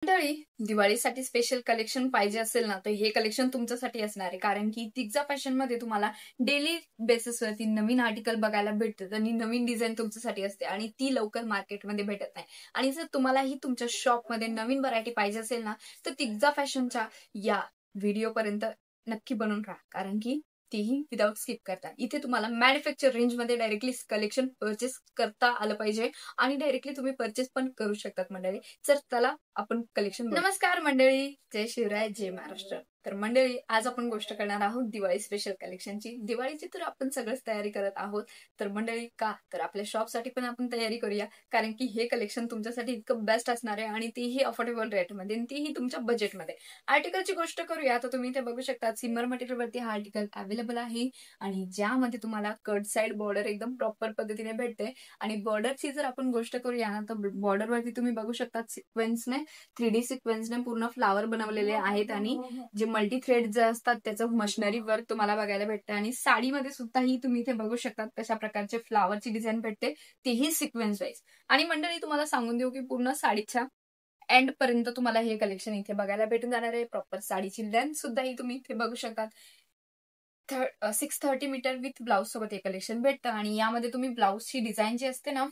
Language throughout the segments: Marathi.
मंडळी, दिवाळीसाठी स्पेशल कलेक्शन पाहिजे असेल ना, तर हे कलेक्शन तुमच्यासाठी असणार आहे. कारण की तिग्जा फॅशनमध्ये तुम्हाला डेली बेसिसवरती नवीन आर्टिकल बघायला भेटतात आणि नवीन डिझाईन तुमच्यासाठी असते आणि ती लवकर मार्केटमध्ये भेटत नाही. आणि जर तुम्हालाही तुमच्या शॉपमध्ये नवीन व्हरायटी पाहिजे असेल ना, तर तिग्जा फॅशनच्या या व्हिडिओपर्यंत नक्की बनून राहा. कारण की तीही विदाउट स्किप करता. इथे तुम्हाला मॅन्युफॅक्चर रेंजमध्ये डायरेक्टली कलेक्शन परचेस करता आलं पाहिजे आणि डायरेक्टली तुम्ही परचेस पण करू शकतात मंडळी. तर चला आपण कलेक्शन. नमस्कार मंडळी, जय शिवराय, जय महाराष्ट्र. तर मंडळी, आज आपण गोष्ट करणार आहोत दिवाळी स्पेशल कलेक्शनची. दिवाळीची तर आपण सगळंच तयारी करत आहोत. तर मंडळी, का तर आपल्या शॉपसाठी पण आपण तयारी करूया. कारण की हे कलेक्शन तुमच्यासाठी इतकं बेस्ट असणार आहे आणि तेही अफोर्डेबल रेटमध्ये आणि तेही तुमच्या बजेटमध्ये. आर्टिकलची गोष्ट करूया तर तुम्ही ते बघू शकता. सिमर मटेरियलवरती हा आर्टिकल अवेलेबल आहे आणि ज्यामध्ये तुम्हाला कट साइड बॉर्डर एकदम प्रॉपर पद्धतीने भेटते. आणि बॉर्डरची जर आपण गोष्ट करूया ना, तर बॉर्डरवरती तुम्ही बघू शकता सिक्वेन्सने 3D सिक्वेन्सने पूर्ण फ्लावर बनवलेले आहेत आणि जे मल्टी थ्रेड जे असतात त्याचं मशिनरी वर्क तुम्हाला बघायला भेटतं. आणि साडीमध्ये सुद्धा ही तुम्ही इथे बघू शकता कशा प्रकारचे फ्लावरची डिझाईन भेटते, तेही सिक्वेन्स वाईज. आणि मंडळी, तुम्हाला सांगून देऊ की पूर्ण साडीच्या एंड पर्यंत तुम्हाला हे कलेक्शन इथे बघायला भेटून जाणार आहे. प्रॉपर साडीची लेंथ सुद्धा ही तुम्ही इथे बघू शकता. 630 मीटर विथ ब्लाउज सोबत हे कलेक्शन भेटतं. आणि यामध्ये तुम्ही ब्लाउजची डिझाईन जी असते ना,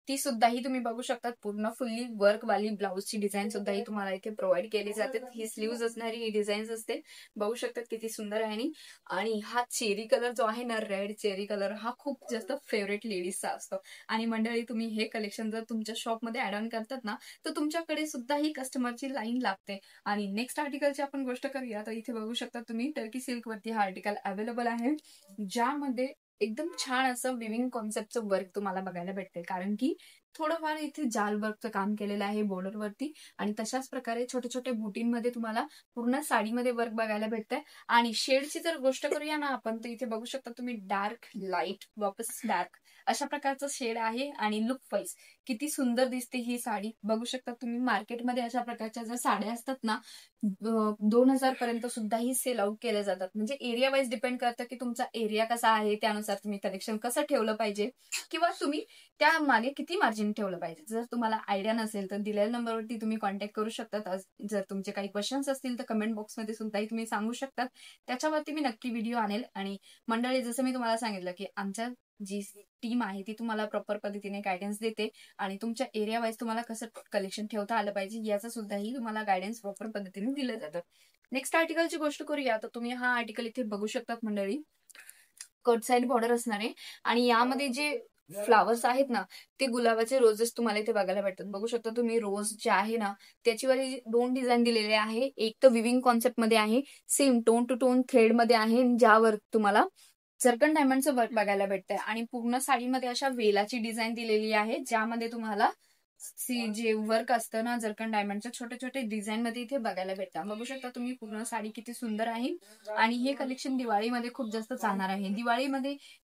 ती सुद्धाही तुम्ही बघू शकता. पूर्ण फुल्ली वर्क वाली ब्लाउजची डिझाईन सुद्धाही तुम्हाला इथे प्रोव्हाइड केली जाते. ही स्लीव्ज असणारी ही डिझाईन असते. बघू शकतात किती सुंदर आहे. आणि हा चेरी कलर जो आहे ना, रेड चेरी कलर, हा खूप जास्त फेवरेट लेडीजचा असतो. आणि मंडळी, तुम्ही हे कलेक्शन जर तुमच्या शॉपमध्ये ऍड ऑन करतात ना, तर तुमच्याकडे सुद्धा ही कस्टमरची लाईन लागते. आणि नेक्स्ट आर्टिकलची आपण गोष्ट करूया तर इथे बघू शकता तुम्ही टर्की सिल्क वरती हा आर्टिकल अवेलेबल आहे, ज्यामध्ये एकदम छान असं विविंग कॉन्सेप्टचं वर्क तुम्हाला बघायला भेटते. कारण की थोडंफार इथे जाल वर्कचं काम केलेलं आहे बॉर्डरवरती. आणि तशाच प्रकारे छोटे छोटे बुटींमध्ये तुम्हाला पूर्ण साडीमध्ये वर्क बघायला भेटतंय. आणि शेडची जर गोष्ट करूया ना आपण, तर इथे बघू शकता तुम्ही डार्क लाईट वापस डार्क अशा प्रकारचं शेड आहे. आणि लुक वाईज किती सुंदर दिसते ही साडी. बघू शकता तुम्ही मार्केटमध्ये अशा प्रकारच्या जर साड्या असतात ना, 2000 पर्यंत सुद्धा ही सेल आउट केल्या जातात. म्हणजे एरिया वाईज डिपेंड करतं की तुमचा एरिया कसा आहे, त्यानुसार तुम्ही कलेक्शन कसं ठेवलं पाहिजे किंवा तुम्ही त्या मागे किती मार्जिन ठेवलं पाहिजे. जर तुम्हाला आयडिया नसेल तर दिलेल्या नंबरवरती तुम्ही कॉन्टॅक्ट करू शकतात. जर तुमचे काही क्वेश्चन्स असतील तर कमेंट बॉक्समध्ये सुद्धाही तुम्ही सांगू शकतात. त्याच्यावरती मी नक्की व्हिडिओ आणेल. आणि मंडळी, जसं मी तुम्हाला सांगितलं की आमच्या जी टीम आहे ती तुम्हाला प्रॉपर पद्धतीने गायडन्स देते आणि तुमच्या एरिया वाईज तुम्हाला कसं कलेक्शन ठेवता आलं पाहिजे याचं सुद्धाही तुम्हाला गायडन्स प्रॉपर पद्धतीने दिलं जातं. नेक्स्ट आर्टिकलची गोष्ट करूया तर तुम्ही हा आर्टिकल इथे बघू शकतात मंडळी. कट साइड बॉर्डर असणार आहे आणि यामध्ये जे फ्लावर्स आहेत ना, ते गुलाबाचे रोजेस तुम्हाला इथे बघायला भेटतात. बघू शकता तुम्ही रोज जे आहे ना, त्याच्यावर 2 डिझाईन दिलेले आहे. एक तर विविंग कॉन्सेप्ट मध्ये आहे, same tone to tone thread मध्ये आहे, ज्यावर तुम्हाला जर्कन डायमंडचं वर्क बघायला भेटतंय. आणि पूर्ण साडीमध्ये अशा वेलाची डिझाईन दिलेली आहे, ज्यामध्ये तुम्हाला जे वर्क असतं ना जर्कन डायमंडच्या छोटे छोटे डिझाईन मध्ये इथे बघायला भेटतात. बघू शकता तुम्ही पूर्ण साडी किती सुंदर आहे. आणि हे कलेक्शन दिवाळीमध्ये खूप जास्त चालणार आहे.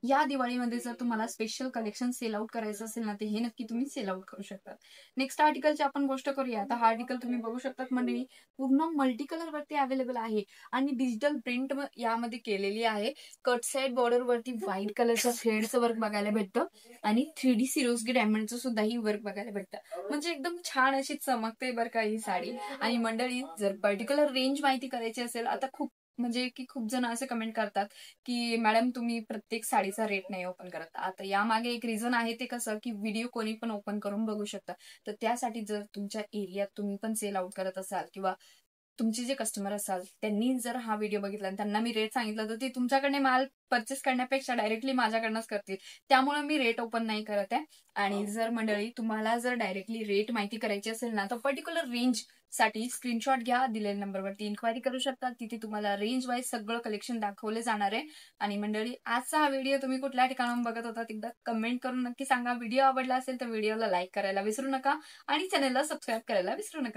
या दिवाळीमध्ये जर तुम्हाला स्पेशल कलेक्शन सेल आउट करायचं असेल ना, तर हे नक्की तुम्ही सेल आउट करू शकता. नेक्स्ट आर्टिकलची आपण गोष्ट करूया. आता हा आर्टिकल तुम्ही बघू शकतात मंडळी, पूर्ण मल्टी कलर वरती अवेलेबल आहे आणि डिजिटल प्रिंट यामध्ये केलेली आहे. कट साइड बॉर्डर वरती व्हाईट कलरच्या थ्रेडचं वर्क बघायला भेटतं आणि 3D सिरोस्की डायमंडचं सुद्धा ही वर्क बघायला भेटतं. म्हणजे एकदम छान अशी चमकते बरं का ही साडी. आणि मंडळी, जर पर्टिक्युलर रेंज माहिती करायची असेल, आता खूप जण असे कमेंट करतात की मॅडम तुम्ही प्रत्येक साडीचा रेट नाही ओपन करत. आता यामागे एक रिझन आहे, ते कसं की व्हिडिओ कोणी पण ओपन करून बघू शकता. तर त्यासाठी जर तुमच्या एरियात तुम्ही पण सेल आउट करत असाल किंवा तुमचे जे कस्टमर असाल त्यांनी जर हा व्हिडिओ बघितला आणि त्यांना मी रेट सांगितलं, तर ते तुमच्याकडे माल परचेस करण्यापेक्षा डायरेक्टली माझ्याकडनंच करतील. त्यामुळे मी रेट ओपन नाही करत आहे. आणि जर मंडळी तुम्हाला जर डायरेक्टली रेट माहिती करायची असेल ना, तर पर्टिक्युलर रेंज साठी स्क्रीनशॉट घ्या, दिलेल्या नंबरवरती इन्क्वायरी करू शकता. तिथे तुम्हाला रेंज वाईज सगळं कलेक्शन दाखवले जाणार आहे. आणि मंडळी, आजचा हा व्हिडिओ तुम्ही कुठल्या ठिकाणाहून बघत होता एकदा कमेंट करून नक्की सांगा. व्हिडिओ आवडला असेल तर व्हिडिओला लाईक करायला विसरू नका आणि चॅनलला सबस्क्राईब करायला विसरू नका.